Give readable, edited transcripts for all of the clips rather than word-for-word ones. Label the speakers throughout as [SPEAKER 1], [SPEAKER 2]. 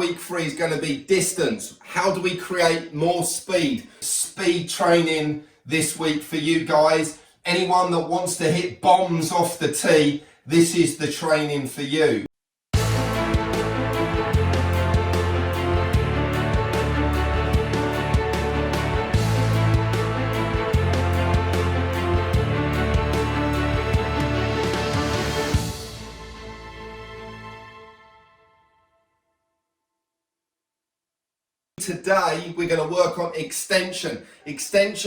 [SPEAKER 1] week 3 is going to be distance. How do we create more speed? Speed training this week for you guys. Anyone that wants to hit bombs off the tee, this is the training for you. Today we're going to work on extension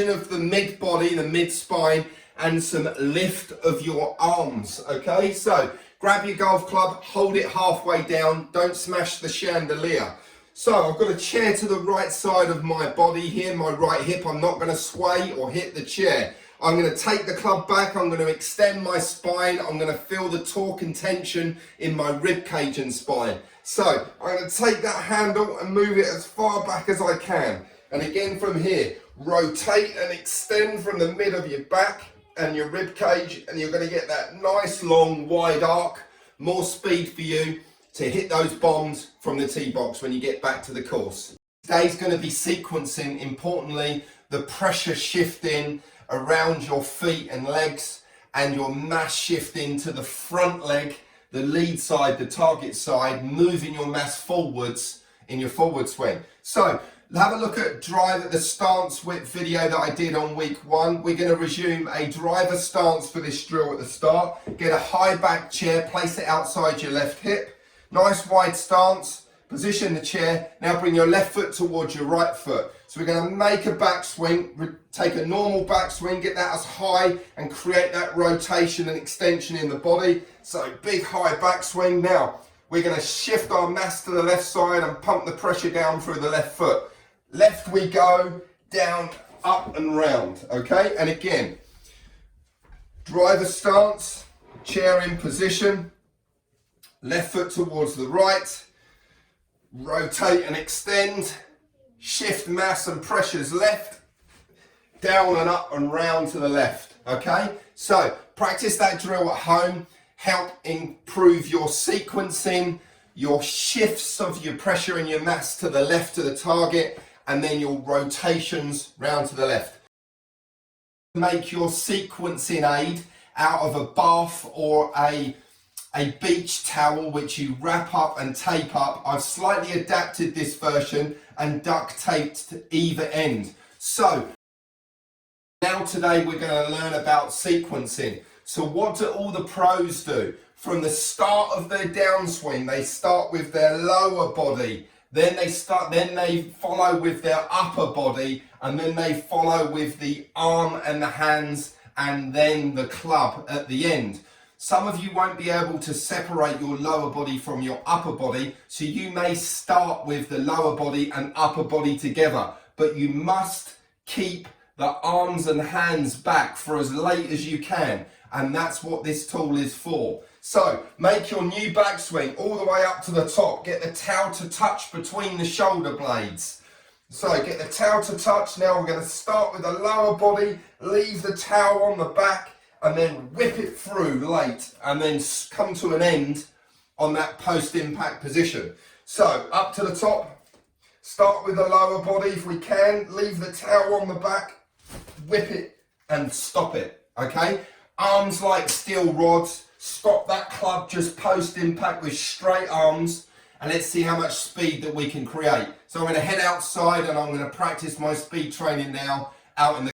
[SPEAKER 1] of the mid body, the mid spine, and some lift of your arms. Okay, so grab your golf club, hold it halfway down, don't smash the chandelier. So I've got a chair to the right side of my body here, my right hip. I'm not going to sway or hit the chair. I'm going to take the club back, I'm going to extend my spine, I'm going to feel the torque and tension in my rib cage and spine. So I'm going to take that handle and move it as far back as I can. And again from here, rotate and extend from the mid of your back and your rib cage, and you're going to get that nice long wide arc. More speed for you to hit those bombs from the tee box when you get back to the course. Today's going to be sequencing, importantly, the pressure shifting around your feet and legs, and your mass shifting to the front leg, the lead side, the target side, moving your mass forwards in your forward swing. So have a look at the stance whip video that I did on week 1. We're going to resume a driver stance for this drill at the start. Get a high back chair, place it outside your left hip. Nice wide stance. Position the chair. Now bring your left foot towards your right foot. So we're going to make a backswing, take a normal backswing, get that as high and create that rotation and extension in the body. So big high backswing. Now we're going to shift our mass to the left side and pump the pressure down through the left foot. Left we go, down, up and round. Okay, and again, driver stance, chair in position, left foot towards the right, rotate and extend, shift mass and pressures left, down and up and round to the left. Okay, so practice that drill at home, help improve your sequencing, your shifts of your pressure and your mass to the left to the target, and then your rotations round to the left. Make your sequencing aid out of a bath or a beach towel which you wrap up and tape up. I've slightly adapted this version and duct taped to either end. So now today we're going to learn about sequencing. So what do all the pros do? From the start of their downswing, they start with their lower body, then they follow with their upper body, and then they follow with the arm and the hands, and then the club at the end. Some of you won't be able to separate your lower body from your upper body, so you may start with the lower body and upper body together, but you must keep the arms and hands back for as late as you can, and that's what this tool is for. So make your new backswing all the way up to the top. Get the towel to touch between the shoulder blades. So get the towel to touch. Now we're going to start with the lower body, leave the towel on the back, and then whip it through late, and then come to an end on that post-impact position. So up to the top, start with the lower body if we can, leave the towel on the back, whip it and stop it, okay? Arms like steel rods, stop that club just post-impact with straight arms, and let's see how much speed that we can create. So I'm going to head outside and I'm going to practice my speed training now out in the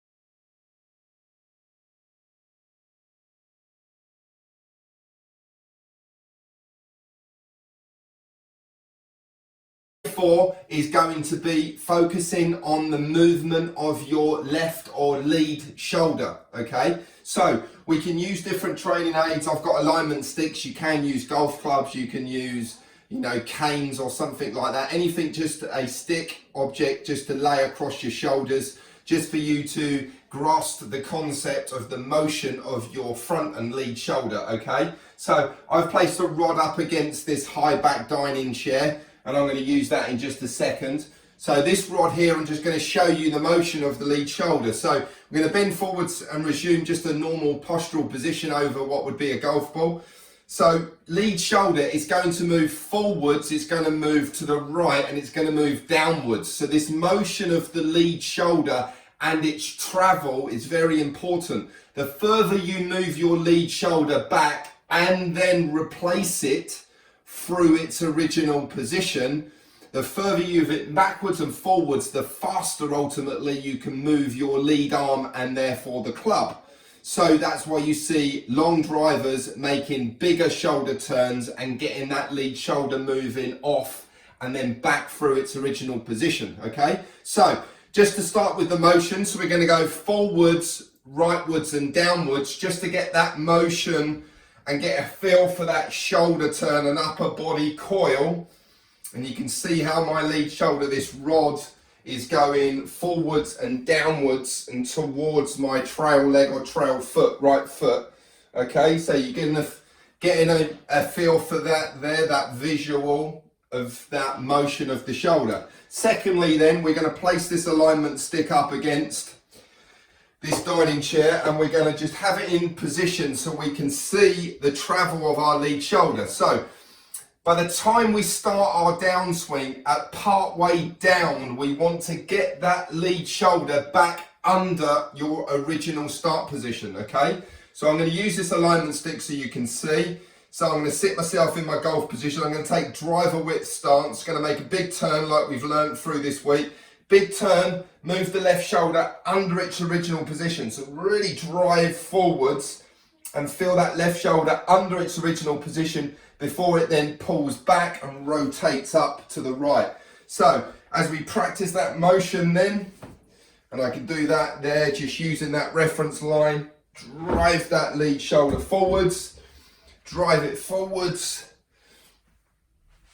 [SPEAKER 1] is going to be focusing on the movement of your left or lead shoulder. Okay, so we can use different training aids. I've got alignment sticks. You can use golf clubs, you can use, you know, canes or something like that. Anything, just a stick object just to lay across your shoulders, just for you to grasp the concept of the motion of your front and lead shoulder. Okay, so I've placed a rod up against this high back dining chair, and I'm going to use that in just a second. So this rod here, I'm just going to show you the motion of the lead shoulder. So we're going to bend forwards and resume just a normal postural position over what would be a golf ball. So lead shoulder is going to move forwards, it's going to move to the right, and it's going to move downwards. So this motion of the lead shoulder and its travel is very important. The further you move your lead shoulder back and then replace it through its original position, the further you move it backwards and forwards, the faster ultimately you can move your lead arm and therefore the club. So that's why you see long drivers making bigger shoulder turns and getting that lead shoulder moving off and then back through its original position, okay? So just to start with the motion, so we're going to go forwards, rightwards and downwards just to get that motion and get a feel for that shoulder turn and upper body coil. And you can see how my lead shoulder, this rod, is going forwards and downwards and towards my trail leg or trail foot, right foot. Okay, so you're getting a feel for that there, that visual of that motion of the shoulder. Secondly then, we're going to place this alignment stick up against this dining chair and we're going to just have it in position so we can see the travel of our lead shoulder. So by the time we start our downswing, at part way down, we want to get that lead shoulder back under your original start position, okay? So I'm going to use this alignment stick so you can see. So I'm going to sit myself in my golf position. I'm going to take driver width stance, going to make a big turn like we've learned through this week. Big turn, move the left shoulder under its original position. So really drive forwards and feel that left shoulder under its original position before it then pulls back and rotates up to the right. So as we practice that motion then, and I can do that there just using that reference line, drive that lead shoulder forwards, drive it forwards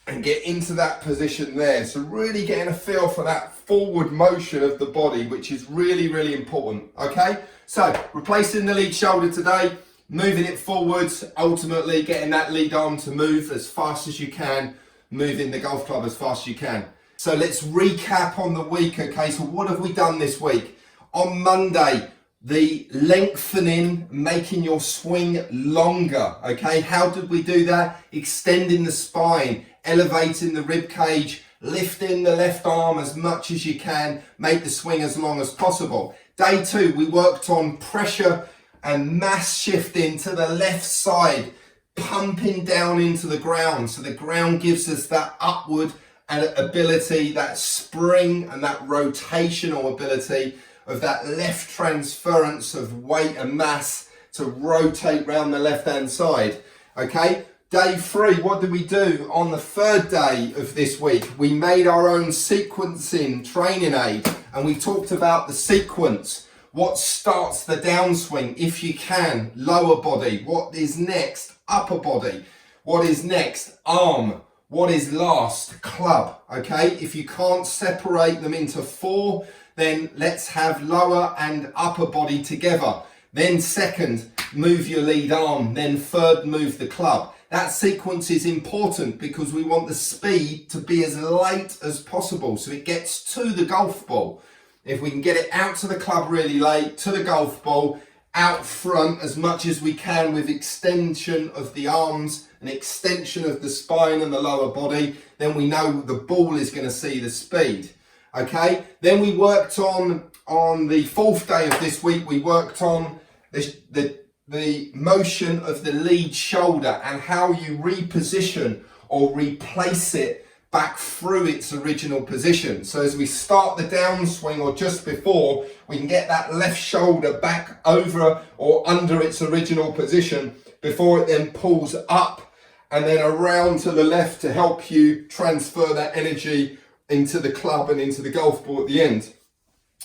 [SPEAKER 1] and get into that position there. So really getting a feel for that forward motion of the body, which is really, really important, okay? So replacing the lead shoulder today, moving it forwards, ultimately getting that lead arm to move as fast as you can, moving the golf club as fast as you can. So let's recap on the week, okay? So what have we done this week? On Monday, the lengthening, making your swing longer, okay? How did we do that? Extending the spine, elevating the rib cage, lifting the left arm as much as you can, make the swing as long as possible. Day 2, we worked on pressure and mass shifting to the left side, pumping down into the ground. So the ground gives us that upward ability, that spring and that rotational ability of that left transference of weight and mass to rotate round the left hand side. Okay, day 3, what did we do? On the 3rd day of this week, we made our own sequencing training aid and we talked about the sequence. What starts the downswing if you can? Lower body. What is next? Upper body. What is next? Arm. What is last? Club. Okay, if you can't separate them into 4, then let's have lower and upper body together. Then 2nd, move your lead arm. Then 3rd, move the club. That sequence is important because we want the speed to be as late as possible so it gets to the golf ball. If we can get it out to the club really late, to the golf ball, out front as much as we can with extension of the arms and extension of the spine and the lower body, then we know the ball is going to see the speed. Okay, then we worked on the 4th day of this week, we worked on the motion of the lead shoulder and how you reposition or replace it back through its original position. So as we start the downswing or just before, we can get that left shoulder back over or under its original position before it then pulls up and then around to the left to help you transfer that energy into the club and into the golf ball at the end.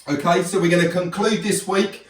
[SPEAKER 1] Okay, so we're going to conclude this week.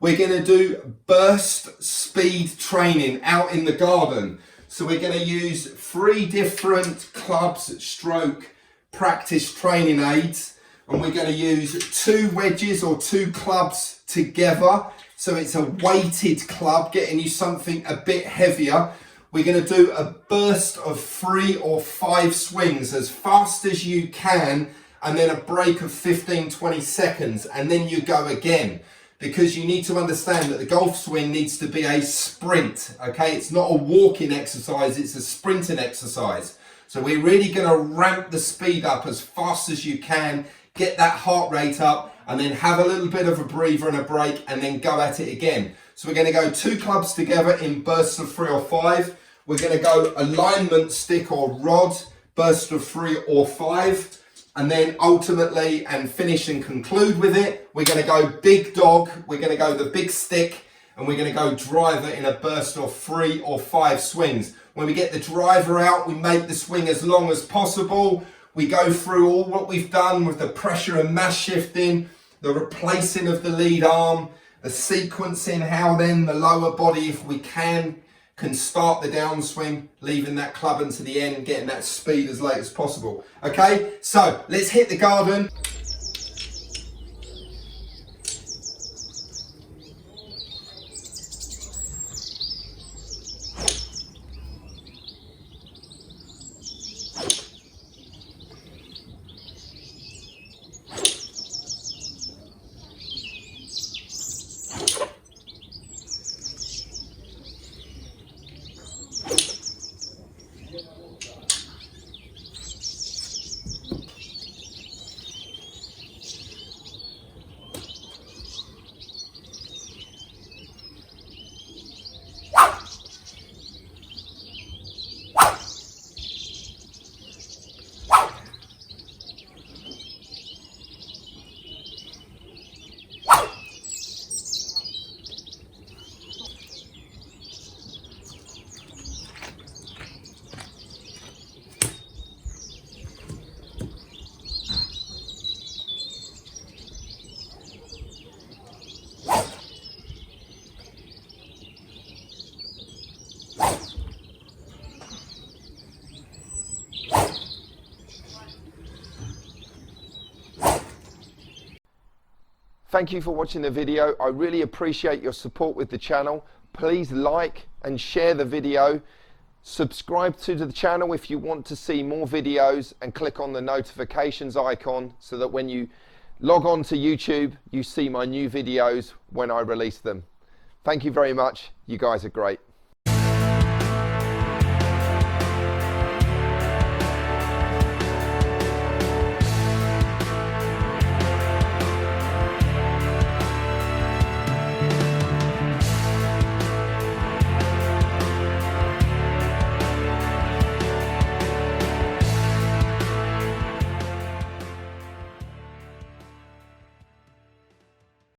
[SPEAKER 1] We're going to do burst speed training out in the garden. So we're going to use 3 different clubs stroke practice training aids, and we're going to use 2 wedges or 2 clubs together. So it's a weighted club, getting you something a bit heavier. We're going to do a burst of 3 or 5 swings as fast as you can, and then a break of 15-20 seconds, and then you go again. because you need to understand that the golf swing needs to be a sprint, okay? It's not a walking exercise, it's a sprinting exercise. So we're really going to ramp the speed up as fast as you can, get that heart rate up, and then have a little bit of a breather and a break, and then go at it again. So we're going to go 2 clubs together in bursts of 3 or 5. We're going to go alignment stick or rod, burst of 3 or 5. And then ultimately, and finish and conclude with it, we're going to go big dog, we're going to go the big stick, and we're going to go driver in a burst of 3 or 5 swings. When we get the driver out, we make the swing as long as possible. We go through all what we've done with the pressure and mass shifting, the replacing of the lead arm, the sequencing, how then the lower body, if we can start the downswing, leaving that club into the end, getting that speed as late as possible. Okay, so let's hit the garden. Thank you for watching the video. I really appreciate your support with the channel. Please like and share the video. Subscribe to the channel if you want to see more videos, and click on the notifications icon so that when you log on to YouTube, you see my new videos when I release them. Thank you very much. You guys are great.